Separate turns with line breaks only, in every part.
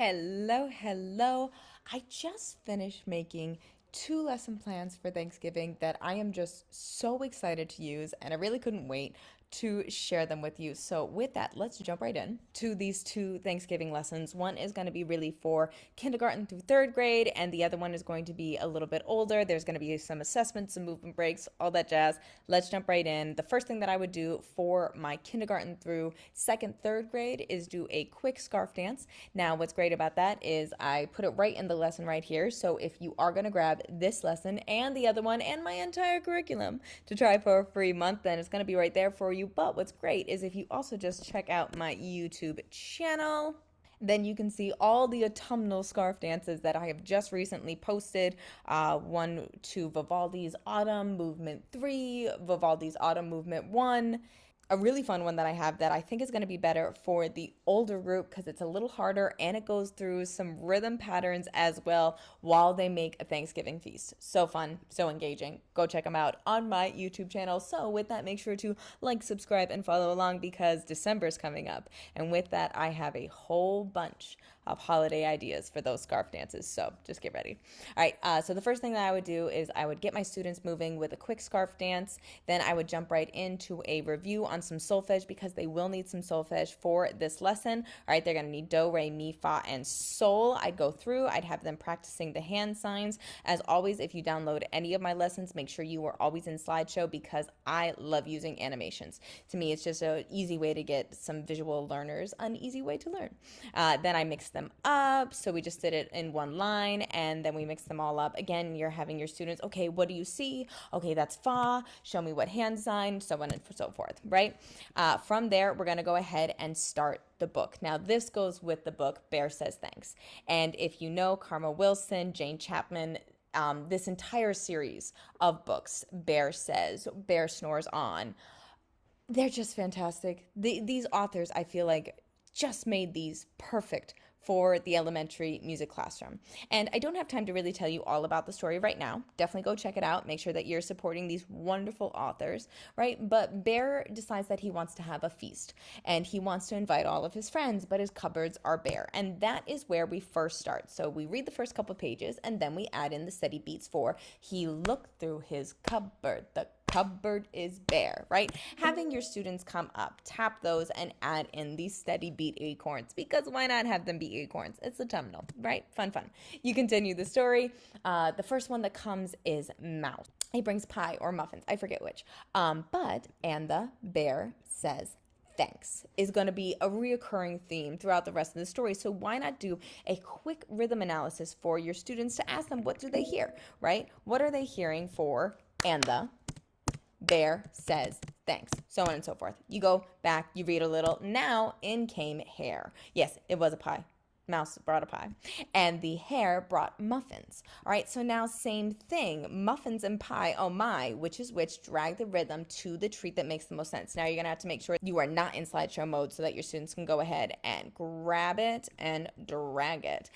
Hello, hello. I just finished making two lesson plans for Thanksgiving that I am just so excited to use, and I really couldn't wait to share them with you. So, with that, let's jump right in to these two Thanksgiving lessons. One is going to be really for kindergarten through third grade, and the other one is going to be a little bit older. There's going to be some assessments, some movement breaks, all that jazz. Let's jump right in. The first thing that I would do for my kindergarten through second, third grade is do a quick scarf dance. Now, what's great about that is I put it right in the lesson right here. So if you are going to grab this lesson and the other one and my entire curriculum to try for a free month, then it's going to be right there for you. But what's great is if you also just check out my YouTube channel, then you can see all the autumnal scarf dances that I have just recently posted. One to Vivaldi's Autumn Movement 3, Vivaldi's Autumn Movement 1. A really fun one that I have that I think is going to be better for the older group because it's a little harder and it goes through some rhythm patterns as well while they make a Thanksgiving feast. So fun, so engaging. Go check them out on my YouTube channel. So with that, make sure to like, subscribe, and follow along because December is coming up. And with that, I have a whole bunch of holiday ideas for those scarf dances. So just get ready. All right, so the first thing that I would do is I would get my students moving with a quick scarf dance. Then I would jump right into a review on some solfege because they will need some solfege for this lesson. All right, they're going to need do, re, mi, fa, and sol. I'd go through, I'd have them practicing the hand signs. As always, if you download any of my lessons, make sure you are always in slideshow because I love using animations. To me, it's just an easy way to get some visual learners an easy way to learn. Then I mix them up. So we just did it in one line and then we mix them all up. Again, you're having your students, okay, what do you see? Okay, that's fa. Show me what hand sign, so on and so forth, right? From there, we're going to go ahead and start the book. Now, this goes with the book Bear Says Thanks. And if you know Karma Wilson, Jane Chapman, this entire series of books, Bear Says, Bear Snores On, they're just fantastic. These authors, I feel like, just made these perfect for the elementary music classroom. And I don't have time to really tell you all about the story right now. Definitely go check it out. Make sure that you're supporting these wonderful authors, right? But Bear decides that he wants to have a feast and he wants to invite all of his friends, but his cupboards are bare. And that is where we first start. So we read the first couple pages and then we add in the steady beats for he looked through his cupboard, the cupboard is bare, right? Having your students come up, tap those, and add in these steady beat acorns because why not have them be acorns? It's autumnal, right? Fun, fun. You continue the story. The first one that comes is mouse. He brings pie or muffins, I forget which. And the bear says thanks is going to be a reoccurring theme throughout the rest of the story. So why not do a quick rhythm analysis for your students to ask them what do they hear, right? What are they hearing for and the bear says thanks, so on and so forth. You go back, you read a little. Now in came hare. Yes, it was a pie. Mouse brought a pie. And the hare brought muffins. All right, so now same thing. Muffins and pie, oh my, which is which, drag the rhythm to the treat that makes the most sense. Now you're going to have to make sure you are not in slideshow mode so that your students can go ahead and grab it and drag it.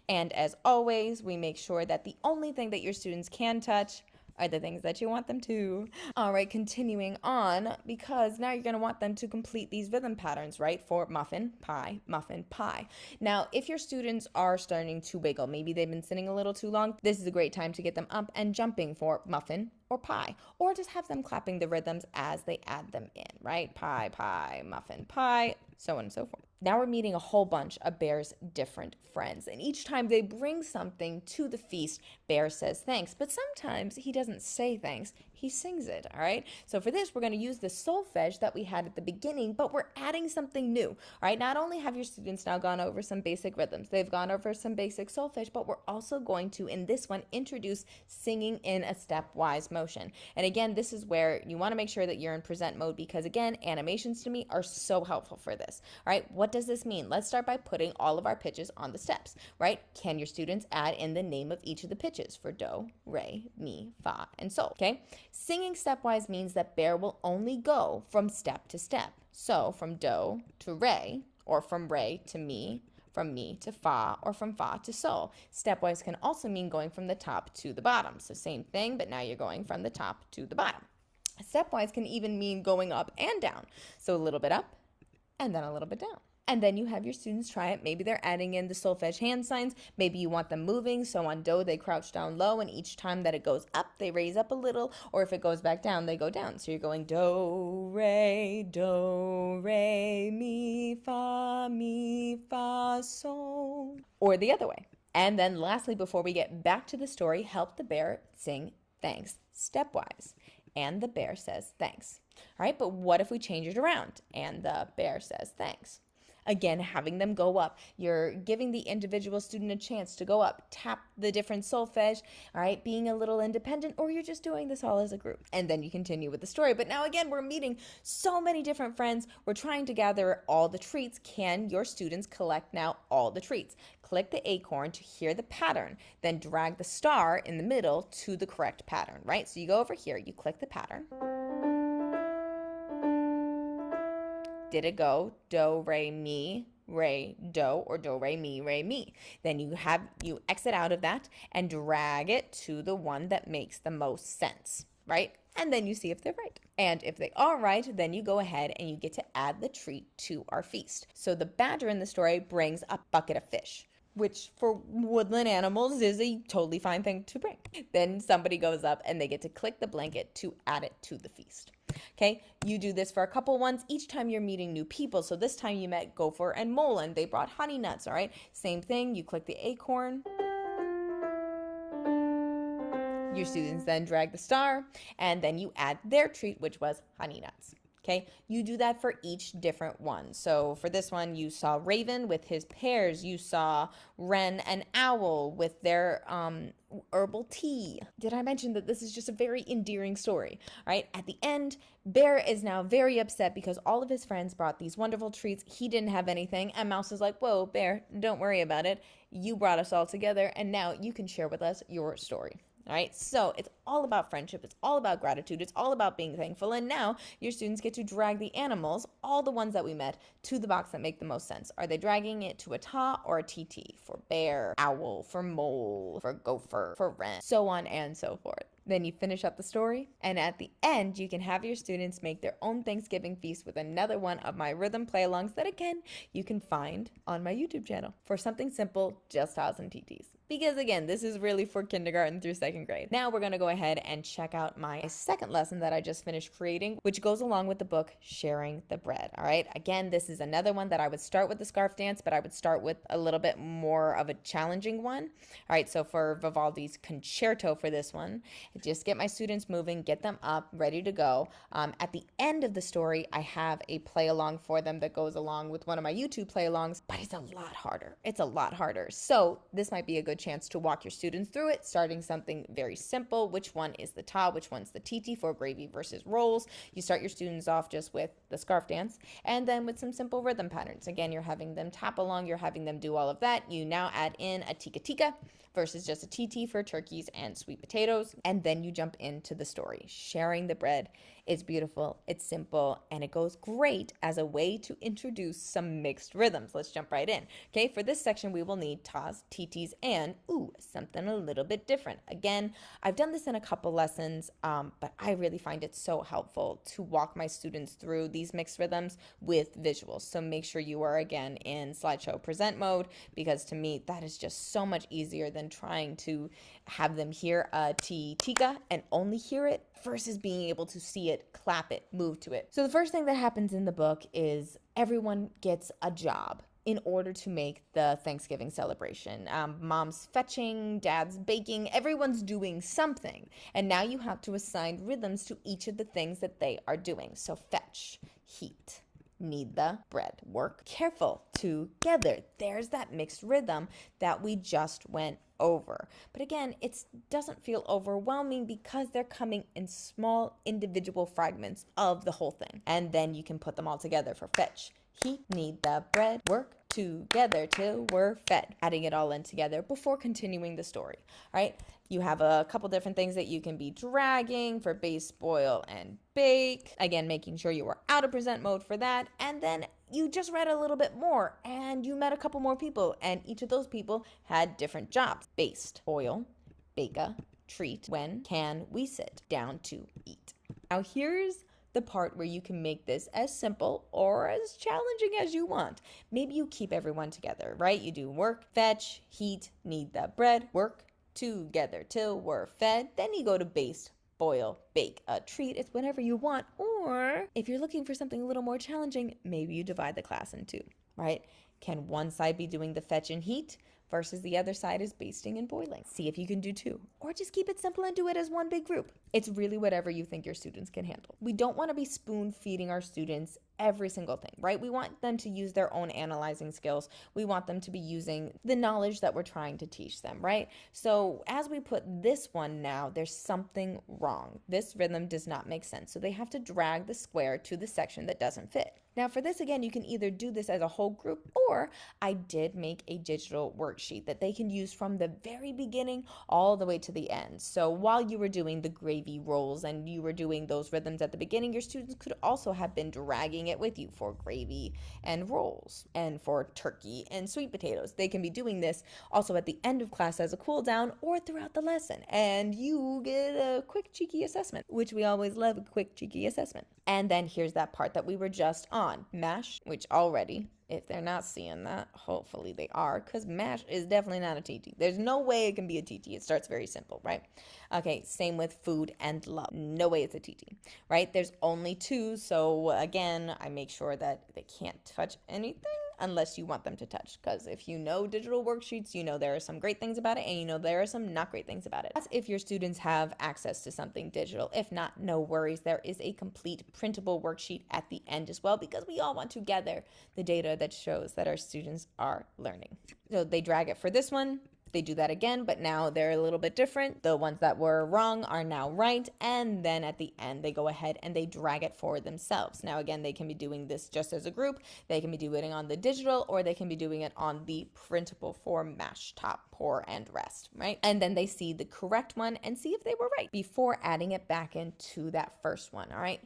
And as always, we make sure that the only thing that your students can touch are the things that you want them to. All right, continuing on, because now you're going to want them to complete these rhythm patterns, right? For muffin, pie, muffin, pie. Now, if your students are starting to wiggle, maybe they've been sitting a little too long, this is a great time to get them up and jumping for muffin or pie, or just have them clapping the rhythms as they add them in, right? Pie, pie, muffin, pie, so on and so forth. Now we're meeting a whole bunch of Bear's different friends, and each time they bring something to the feast, Bear says thanks, but sometimes he doesn't say thanks, he sings it, all right? So for this, we're going to use the solfege that we had at the beginning, but we're adding something new, all right? Not only have your students now gone over some basic rhythms, they've gone over some basic solfege, but we're also going to, in this one, introduce singing in a stepwise motion. And again, this is where you want to make sure that you're in present mode because, again, animations to me are so helpful for this, all right? What does this mean? Let's start by putting all of our pitches on the steps, right? Can your students add in the name of each of the pitches for do, re, mi, fa, and sol, okay? Singing stepwise means that Bear will only go from step to step. So from do to re, or from re to mi, from mi to fa, or from fa to sol. Stepwise can also mean going from the top to the bottom. So same thing, but now you're going from the top to the bottom. Stepwise can even mean going up and down. So a little bit up and then a little bit down. And then you have your students try it. Maybe they're adding in the solfege hand signs. Maybe you want them moving. So on do, they crouch down low, and each time that it goes up, they raise up a little. Or if it goes back down, they go down. So you're going do, re, mi, fa, sol. Or the other way. And then lastly, before we get back to the story, help the bear sing thanks stepwise. And the bear says thanks. All right, but what if we change it around? And the bear says thanks. Again, having them go up. You're giving the individual student a chance to go up, tap the different solfege, all right, being a little independent, or you're just doing this all as a group. And then you continue with the story. But now again, we're meeting so many different friends. We're trying to gather all the treats. Can your students collect now all the treats? Click the acorn to hear the pattern, then drag the star in the middle to the correct pattern, right? So you go over here, you click the pattern. Did it go do, re, mi, do, or do, re, mi? Then you exit out of that and drag it to the one that makes the most sense, right? And then you see if they're right. And if they are right, then you go ahead and you get to add the treat to our feast. So the badger in the story brings a bucket of fish, which for woodland animals is a totally fine thing to bring. Then somebody goes up and they get to click the blanket to add it to the feast. Okay, you do this for a couple ones each time you're meeting new people. So this time you met Gopher and Mole and they brought honey nuts, all right? Same thing, you click the acorn. Your students then drag the star and then you add their treat, which was honey nuts. Okay, you do that for each different one. So for this one, you saw Raven with his pears. You saw Wren and Owl with their herbal tea. Did I mention that this is just a very endearing story? All right, at the end, Bear is now very upset because all of his friends brought these wonderful treats. He didn't have anything. And Mouse is like, whoa, Bear, don't worry about it. You brought us all together, and now you can share with us your story. All right, so it's all about friendship. It's all about gratitude. It's all about being thankful. And now your students get to drag the animals, all the ones that we met, to the box that make the most sense. Are they dragging it to a ta or a tt? For bear, owl, for mole, for gopher, for wren, so on and so forth. Then you finish up the story, and at the end, you can have your students make their own Thanksgiving feast with another one of my rhythm play-alongs that, again, you can find on my YouTube channel for something simple, just tas and TTs. Because, again, this is really for kindergarten through second grade. Now we're going to go ahead and check out my second lesson that I just finished creating, which goes along with the book, Sharing the Bread, all right? Again, this is another one that I would start with the scarf dance, but I would start with a little bit more of a challenging one. All right, so for Vivaldi's concerto for this one, just get my students moving, get them up, ready to go. At the end of the story, I have a play-along for them that goes along with one of my YouTube play-alongs, but it's a lot harder. It's a lot harder. So this might be a good chance to walk your students through it, starting something very simple. Which one is the ta? Which one's the TT for gravy versus rolls? You start your students off just with the scarf dance, and then with some simple rhythm patterns. Again, you're having them tap along, you're having them do all of that. You now add in a tika tika versus just a TT for turkeys and sweet potatoes. And then you jump into the story. Sharing the bread is beautiful, it's simple, and it goes great as a way to introduce some mixed rhythms. Let's jump right in. Okay, for this section, we will need tas, TTs, and something a little bit different. Again, I've done this in a couple lessons, but I really find it so helpful to walk my students through these mixed rhythms with visuals. So make sure you are, again, in slideshow present mode, because to me, that is just so much easier than trying to have them hear a tika and only hear it versus being able to see it, clap it, move to it. So the first thing that happens in the book is everyone gets a job in order to make the Thanksgiving celebration. Mom's fetching, dad's baking, everyone's doing something. And now you have to assign rhythms to each of the things that they are doing. So fetch, heat, knead the bread, work, careful, together. There's that mixed rhythm that we just went over. But again, it doesn't feel overwhelming because they're coming in small individual fragments of the whole thing. And then you can put them all together for fetch, heat, knead the bread, work, together till we're fed. Adding it all in together before continuing the story. All right, you have a couple different things that you can be dragging for base, boil, and bake. Again, making sure you are out of present mode for that. And then you just read a little bit more and you met a couple more people, and each of those people had different jobs. Based, boil, bake a, treat, when can we sit down to eat? Now here's the part where you can make this as simple or as challenging as you want. Maybe you keep everyone together, right? You do work, fetch, heat, knead the bread, work together till we're fed. Then you go to baste, boil, bake. A treat is whenever you want. Or if you're looking for something a little more challenging, maybe you divide the class in two, right? Can one side be doing the fetch and heat versus the other side is basting and boiling? See if you can do two. Or just keep it simple and do it as one big group. It's really whatever you think your students can handle. We don't want to be spoon feeding our students every single thing, right? We want them to use their own analyzing skills. We want them to be using the knowledge that we're trying to teach them, right? So as we put this one now, there's something wrong. This rhythm does not make sense. So they have to drag the square to the section that doesn't fit. Now for this, again, you can either do this as a whole group, or I did make a digital worksheet that they can use from the very beginning all the way to the end. So while you were doing the gravy rolls and you were doing those rhythms at the beginning, your students could also have been dragging it with you for gravy and rolls, and for turkey and sweet potatoes. They can be doing this also at the end of class as a cool down or throughout the lesson, and you get a quick cheeky assessment, which we always love, a quick cheeky assessment. And then here's that part that we were just on, mash, which already, if they're not seeing that, hopefully they are, because mash is definitely not a TT. There's no way it can be a TT. It starts very simple, right? Okay, same with food and love. No way it's a TT, right? There's only two, so again, I make sure that they can't touch anything unless you want them to touch, because if you know digital worksheets, you know there are some great things about it, and you know there are some not great things about it. That's if your students have access to something digital. If not, no worries. There is a complete printable worksheet at the end as well, because we all want to gather the data that shows that our students are learning. So they drag it for this one. They do that again, but now they're a little bit different. The ones that were wrong are now right, and then at the end they go ahead and they drag it for themselves. Now again, they can be doing this just as a group, they can be doing it on the digital, or they can be doing it on the printable for mash, top, pour, and rest, right? And then they see the correct one and see if they were right before adding it back into that first one, all right?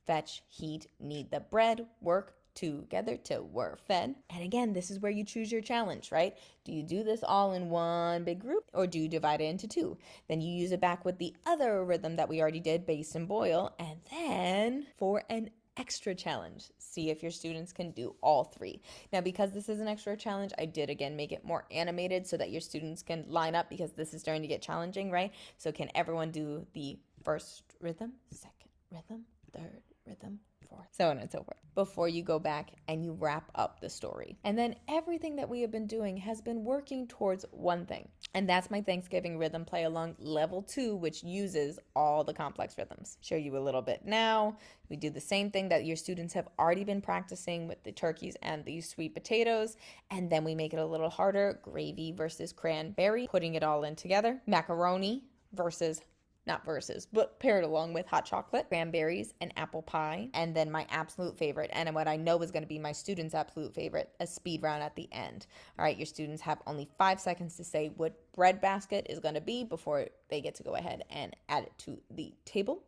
Fetch, heat, knead the bread, work together till we're fed. And again, this is where you choose your challenge, right? Do you do this all in one big group, or do you divide it into two? Then you use it back with the other rhythm that we already did, baste and boil, and then for an extra challenge, see if your students can do all three. Now, because this is an extra challenge, I did again make it more animated so that your students can line up, because this is starting to get challenging, right? So can everyone do the first rhythm, second rhythm, third rhythm, fourth, so on and so forth, before you go back and you wrap up the story. And then everything that we have been doing has been working towards one thing, and that's my Thanksgiving rhythm play along level 2, which uses all the complex rhythms. Show you a little bit now. We do the same thing that your students have already been practicing with the turkeys and the sweet potatoes, and then we make it a little harder. Gravy versus cranberry, putting it all in together. Macaroni versus, not versus, but paired along with hot chocolate, cranberries, and apple pie. And then my absolute favorite, and what I know is going to be my students' absolute favorite, a speed round at the end. All right, your students have only 5 seconds to say what bread basket is going to be before they get to go ahead and add it to the table.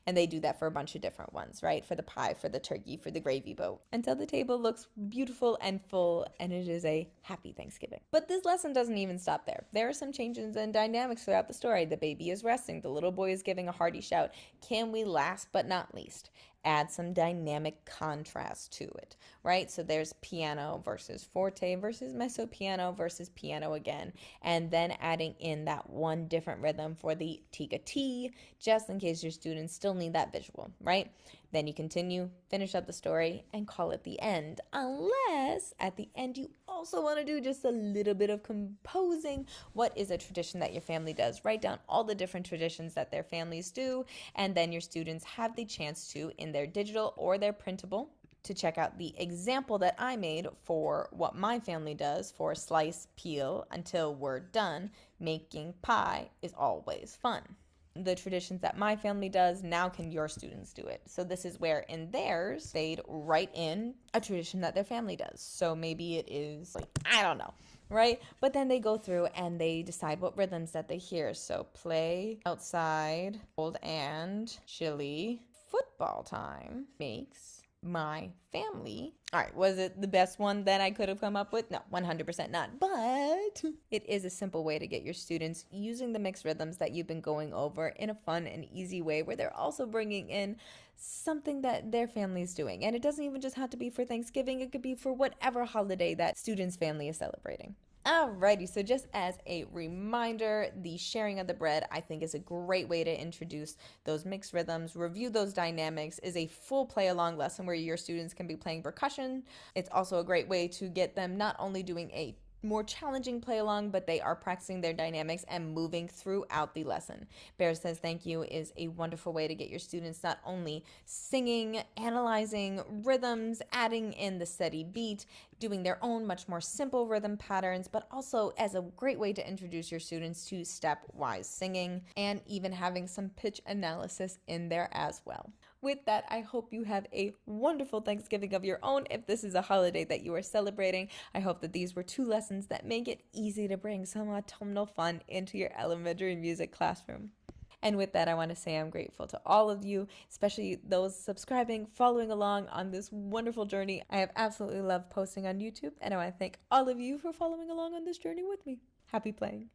And they do that for a bunch of different ones, right? For the pie, for the turkey, for the gravy boat, until the table looks beautiful and full, and it is a happy Thanksgiving. But this lesson doesn't even stop there. There are some changes and dynamics throughout the story. The baby is resting. The little boy is giving a hearty shout. Can we, last but not least, add some dynamic contrast to it, right? So there's piano versus forte versus mezzo piano versus piano again, and then adding in that one different rhythm for the tika T, just in case your students still need that visual, right? Then you continue, finish up the story, and call it the end, unless at the end you also want to do just a little bit of composing. What is a tradition that your family does? Write down all the different traditions that their families do, and then your students have the chance to, in their digital or their printable, to check out the example that I made for what my family does for slice, peel until we're done. Making pie is always fun. The traditions that my family does, now can your students do it? So this is where in theirs, they'd write in a tradition that their family does. So maybe it is, like, I don't know, right? But then they go through and they decide what rhythms that they hear. So play, outside, cold and chilly, football time, makes, my family. All right, was it the best one that I could have come up with? No, 100% not. But it is a simple way to get your students using the mixed rhythms that you've been going over in a fun and easy way where they're also bringing in something that their family is doing. And it doesn't even just have to be for Thanksgiving, it could be for whatever holiday that student's family is celebrating. Alrighty, so just as a reminder, the sharing of the bread I think is a great way to introduce those mixed rhythms, review those dynamics, is a full play along lesson where your students can be playing percussion. It's also a great way to get them not only doing a more challenging play along, but they are practicing their dynamics and moving throughout the lesson. Bear Says Thank You is a wonderful way to get your students not only singing, analyzing rhythms, adding in the steady beat, doing their own much more simple rhythm patterns, but also as a great way to introduce your students to stepwise singing and even having some pitch analysis in there as well. With that, I hope you have a wonderful Thanksgiving of your own. If this is a holiday that you are celebrating, I hope that these were 2 lessons that make it easy to bring some autumnal fun into your elementary music classroom. And with that, I want to say I'm grateful to all of you, especially those subscribing, following along on this wonderful journey. I have absolutely loved posting on YouTube, and I want to thank all of you for following along on this journey with me. Happy playing.